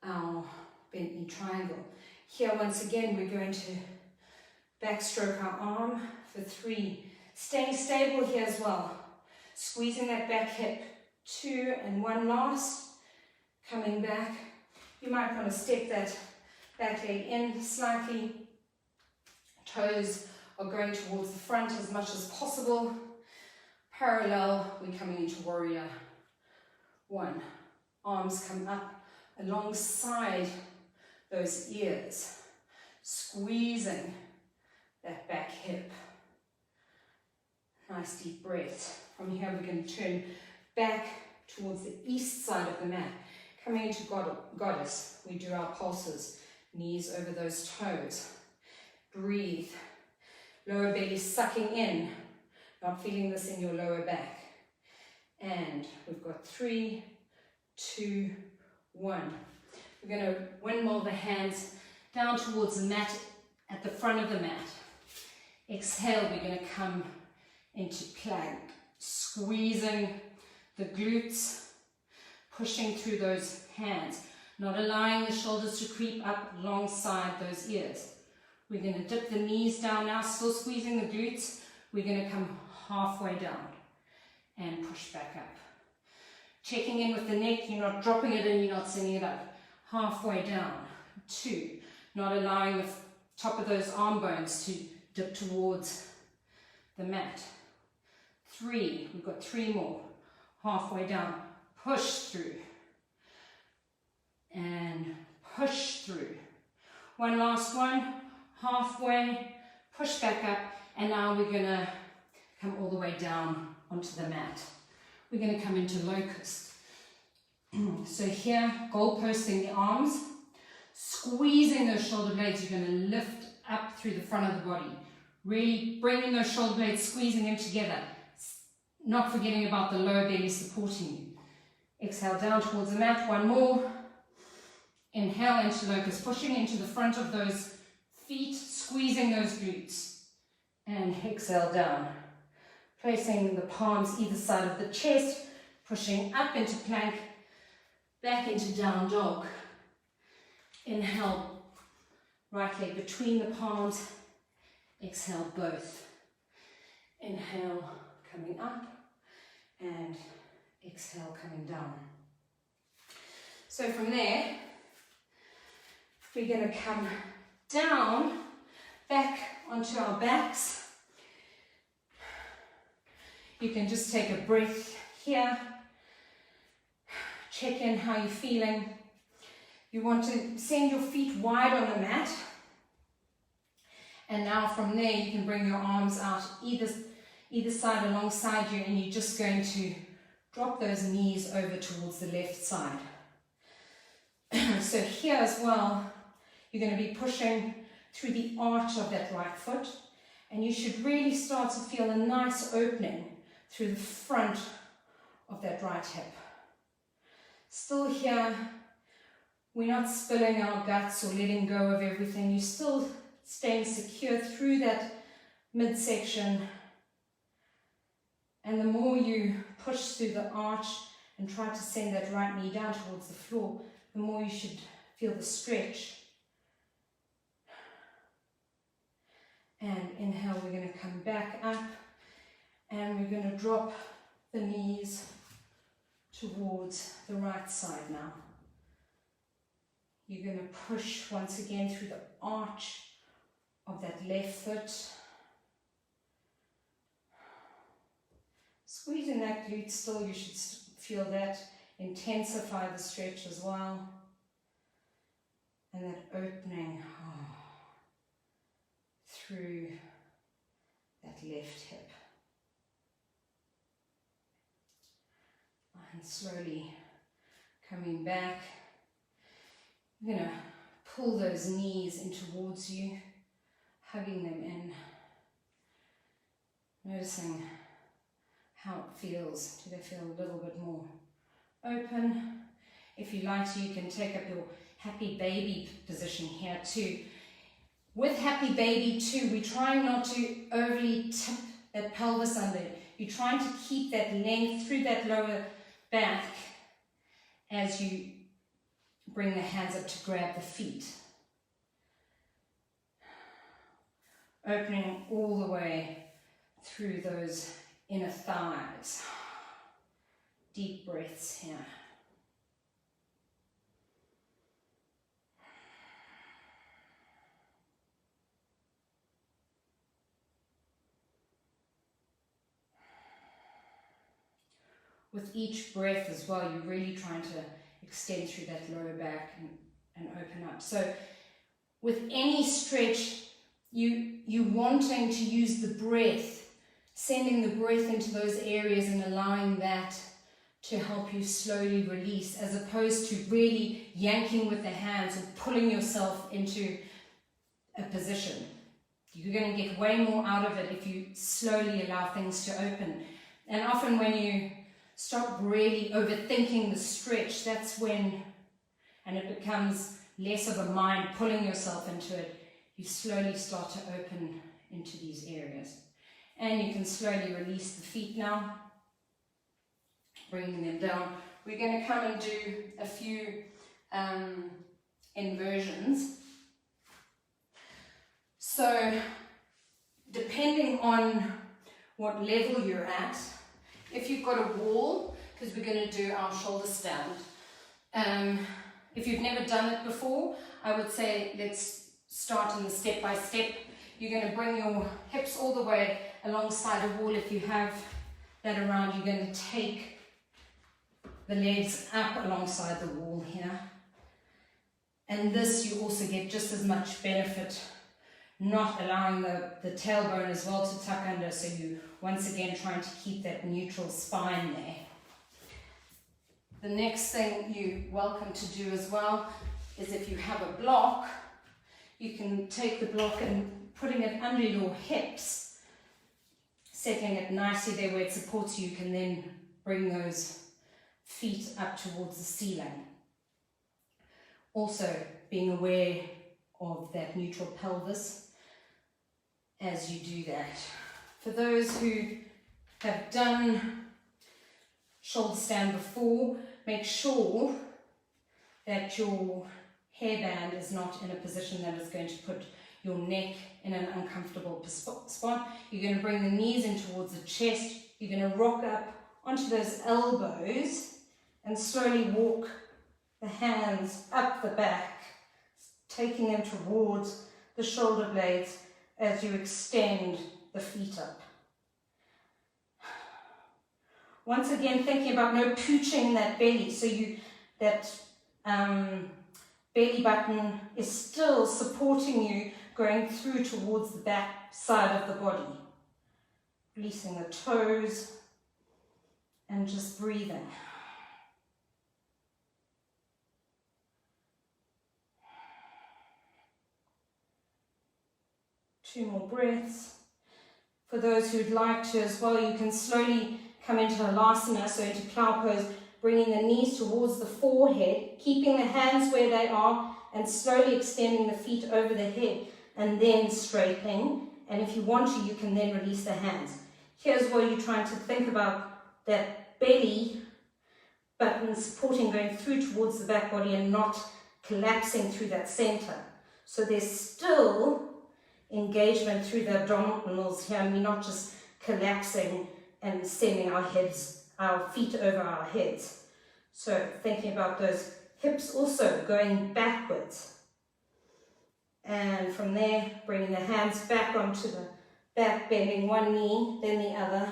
our bent knee triangle. Here once again we're going to backstroke our arm for 3. Staying stable here as well. Squeezing that back hip. 2 and 1 last. Coming back. You might want to step that back leg in slightly. Toes are going towards the front as much as possible. Parallel, we're coming into warrior 1. Arms come up alongside those ears. Squeezing that back hip. Nice deep breath. From here we're going to turn back towards the east side of the mat. Coming into goddess, we do our pulses. Knees over those toes. Breathe. Lower belly sucking in. Not feeling this in your lower back. And we've got 3, 2, 1. We're going to windmill the hands down towards the mat at the front of the mat. Exhale, we're going to come into plank. Squeezing the glutes, pushing through those hands, not allowing the shoulders to creep up alongside those ears. We're going to dip the knees down now, still squeezing the glutes. We're going to come halfway down and push back up. Checking in with the neck, you're not dropping it in, you're not sending it up. Halfway down. 2, not allowing the top of those arm bones to dip towards the mat. 3, we've got 3 more. Halfway down, push through. And push through. 1 last one, halfway, push back up, and now we're going to come all the way down onto the mat. We're going to come into locust. So here, goalposting the arms, squeezing those shoulder blades. You're going to lift up through the front of the body. Really bringing those shoulder blades, squeezing them together. Not forgetting about the lower belly supporting you. Exhale down towards the mat. 1 more. Inhale into locust, pushing into the front of those feet, squeezing those glutes. And exhale down. Placing the palms either side of the chest, pushing up into plank, back into down dog. Inhale, right leg between the palms. Exhale, both. Inhale, coming up, and exhale, coming down. So from there, we're going to come down, back onto our backs. You can just take a breath here. Check in how you're feeling. You want to send your feet wide on the mat. And now from there, you can bring your arms out either side alongside you, and you're just going to drop those knees over towards the left side. So here as well, you're going to be pushing through the arch of that right foot, and you should really start to feel a nice opening through the front of that right hip. Still here, we're not spilling our guts or letting go of everything. You're still staying secure through that midsection. And the more you push through the arch and try to send that right knee down towards the floor, the more you should feel the stretch. And inhale, we're going to come back up, and we're going to drop the knees towards the right side now. You're going to push once again through the arch of that left foot. Squeezing that glute still, you should feel that intensify the stretch as well. And that opening through that left hip. And slowly coming back, you're going to pull those knees in towards you, hugging them in, noticing how it feels. Do they feel a little bit more open? If you like to, you can take up your happy baby position here too. With happy baby too, we're trying not to overly tip that pelvis under. You're trying to keep that length through that lower back as you bring the hands up to grab the feet. Opening all the way through those inner thighs. Deep breaths here. With each breath as well, you're really trying to extend through that lower back and open up. So with any stretch, you wanting to use the breath, sending the breath into those areas and allowing that to help you slowly release, as opposed to really yanking with the hands or pulling yourself into a position. You're going to get way more out of it if you slowly allow things to open. And often when you stop really overthinking the stretch, that's when, and it becomes less of a mind pulling yourself into it, you slowly start to open into these areas. And you can slowly release the feet now, bringing them down. We're going to come and do a few inversions. So, depending on what level you're at, if you've got a wall, because we're going to do our shoulder stand. If you've never done it before, I would say let's start in the step by step. You're going to bring your hips all the way alongside a wall. If you have that around, you're going to take the legs up alongside the wall here. And this you also get just as much benefit, not allowing the tailbone as well to tuck under, so you once again trying to keep that neutral spine there. The next thing you're welcome to do as well is, if you have a block, you can take the block and putting it under your hips, settling it nicely there where it supports you. You can then bring those feet up towards the ceiling. Also being aware of that neutral pelvis as you do that. For those who have done shoulder stand before, make sure that your hairband is not in a position that is going to put your neck in an uncomfortable spot. You're going to bring the knees in towards the chest. You're going to rock up onto those elbows and slowly walk the hands up the back, taking them towards the shoulder blades as you extend the feet up. Once again, thinking about no pooching that belly, so that belly button is still supporting you going through towards the back side of the body. Releasing the toes and just breathing. Two more breaths. For those who'd like to as well, you can slowly come into Halasana, so into plow pose, bringing the knees towards the forehead, keeping the hands where they are, and slowly extending the feet over the head, and then straightening. And if you want to, you can then release the hands. Here's where you're trying to think about that belly button supporting, going through towards the back body and not collapsing through that center. So there's still engagement through the abdominals here, and we're not just collapsing and sending our feet over our heads. So thinking about those hips also going backwards. And from there, bringing the hands back onto the back, bending one knee, then the other.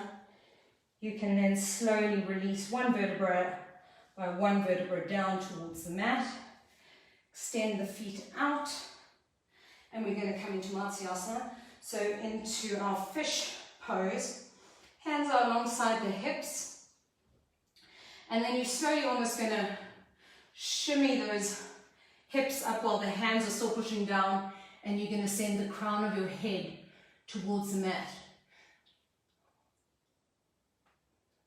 You can then slowly release one vertebra by one vertebra down towards the mat. Extend the feet out. And we're going to come into Matsyasana. So into our fish pose. Hands are alongside the hips. And then you're slowly almost going to shimmy those hips up while the hands are still pushing down, and you're going to send the crown of your head towards the mat.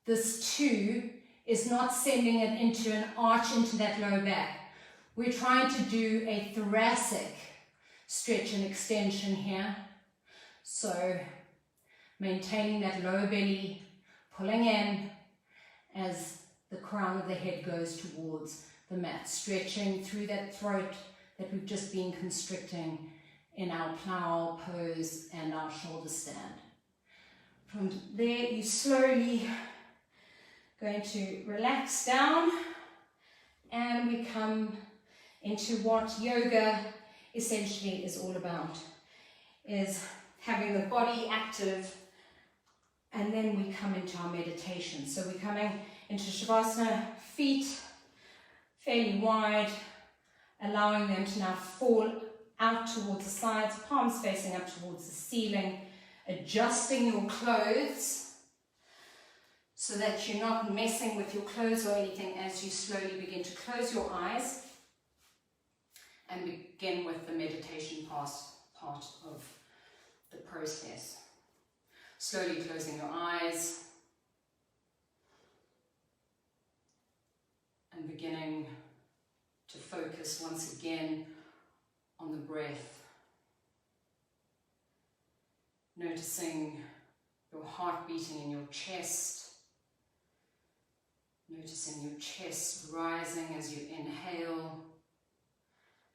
This too is not sending it into an arch into that lower back. We're trying to do a thoracic stretch and extension here. So maintaining that lower belly, pulling in as the crown of the head goes towards the mat, stretching through that throat that we've just been constricting in our plow pose and our shoulder stand. From there, you slowly going to relax down, and we come into what yoga essentially is all about, is having the body active, and then we come into our meditation. So we're coming into Shavasana, feet fairly wide, allowing them to now fall out towards the sides, palms facing up towards the ceiling, adjusting your clothes so that you're not messing with your clothes or anything as you slowly begin to close your eyes and begin with the meditation part of the process. Slowly closing your eyes and beginning to focus once again on the breath. Noticing your heart beating in your chest. Noticing your chest rising as you inhale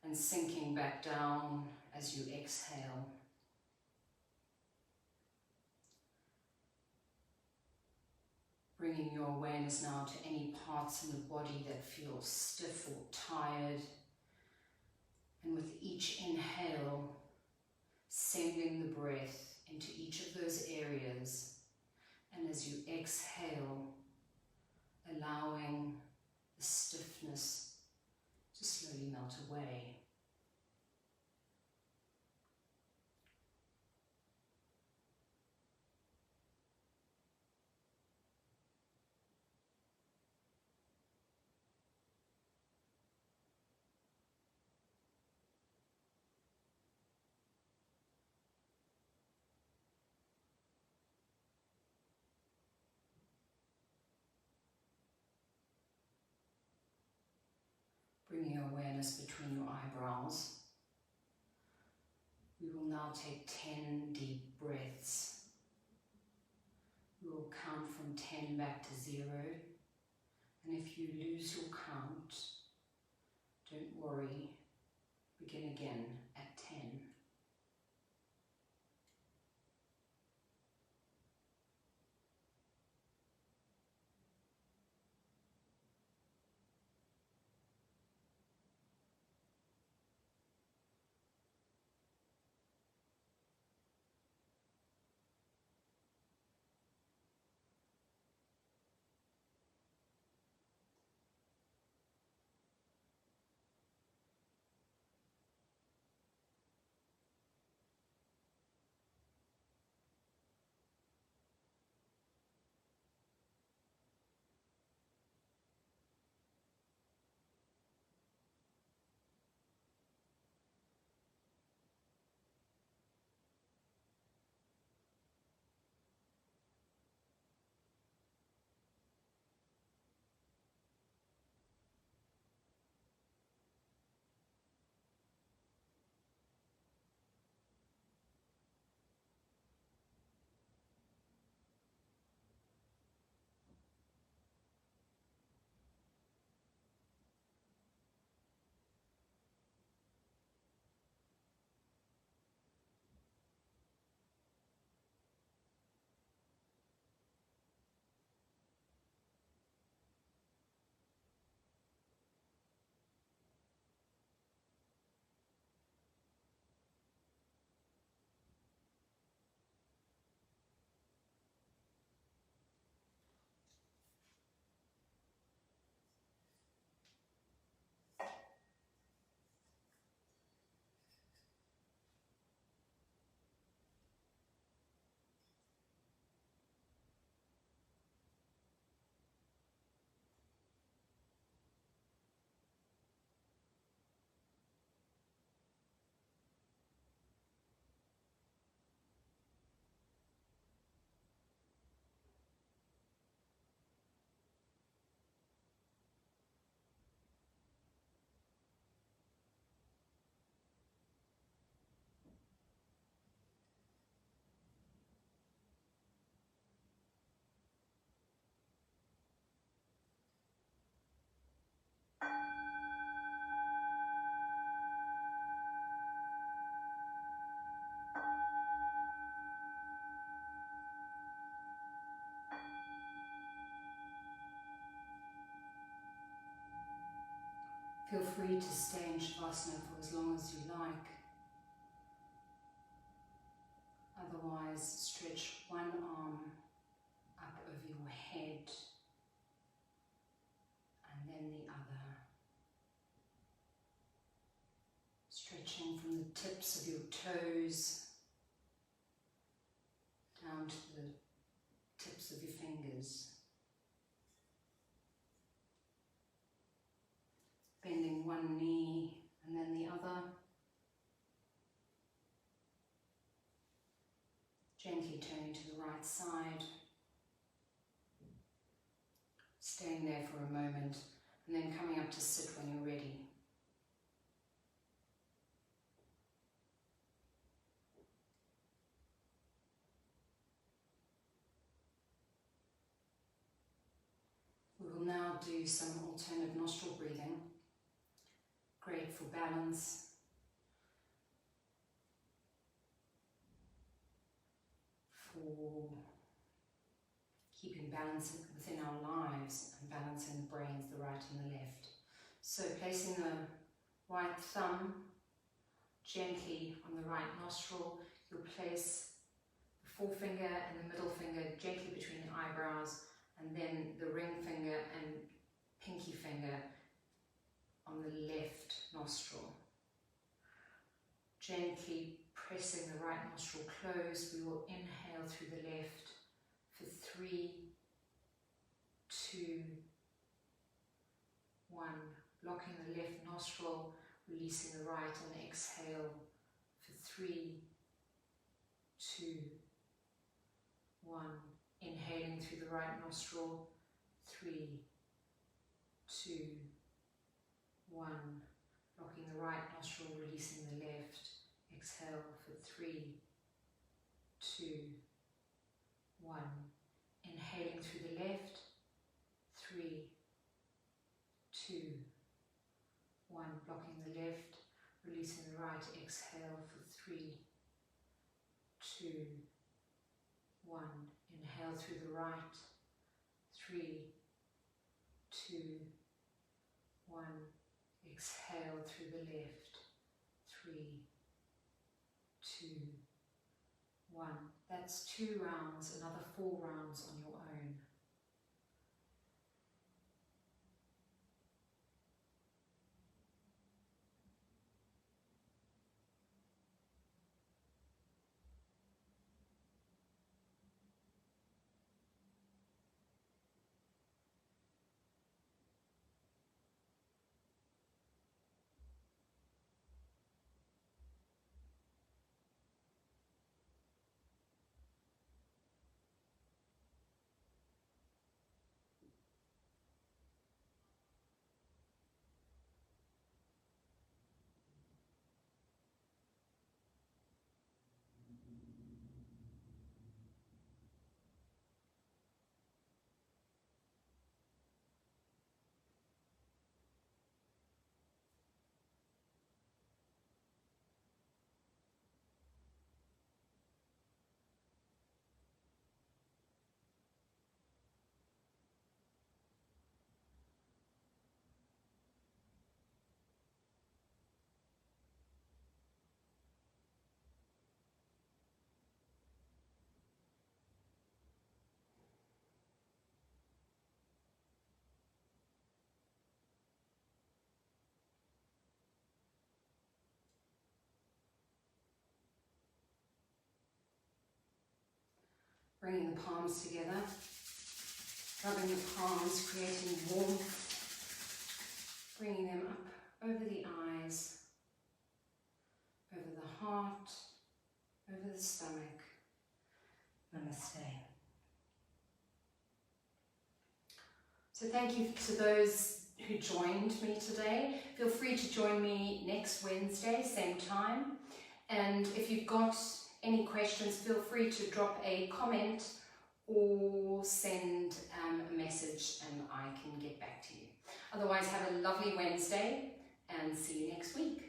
and sinking back down as you exhale. Bringing your awareness now to any parts in the body that feel stiff or tired. And with each inhale, sending the breath into each of those areas. And as you exhale, allowing the stiffness to slowly melt away. Bringing your awareness between your eyebrows. We will now take 10 deep breaths. We will count from 10 back to 0. And if you lose your count, don't worry. Begin again at 10. Feel free to stay in Shavasana for as long as you like. Otherwise, stretch one arm up over your head and then the other. Stretching from the tips of your toes down to the tips of your fingers. Bending one knee and then the other. Gently turning to the right side. Staying there for a moment and then coming up to sit when you're ready. We will now do some alternate nostril breathing. Great for balance. For keeping balance within our lives and balancing the brains, the right and the left. So placing the right thumb gently on the right nostril, you'll place the forefinger and the middle finger gently between the eyebrows, and then the ring finger and pinky finger on the left nostril. Gently pressing the right nostril closed, we will inhale through the left for 3, 2, 1. Blocking the left nostril, releasing the right, and exhale for 3, 2, 1. Inhaling through the right nostril, 3, 2, 1. Blocking the right nostril, releasing the left. Exhale for 3, 2, 1. Inhaling through the left, 3, 2, 1. Blocking the left, releasing the right. Exhale for 3, 2, 1. Inhale through the right. 3, 2, 1. Exhale through the left. 3, 2, 1. That's 2 rounds, another 4 rounds on your own. Bringing the palms together, rubbing the palms, creating warmth, bringing them up over the eyes, over the heart, over the stomach. Namaste. So thank you to those who joined me today. Feel free to join me next Wednesday, same time. And if you've got any questions, feel free to drop a comment or send a message and I can get back to you. Otherwise, have a lovely Wednesday and see you next week.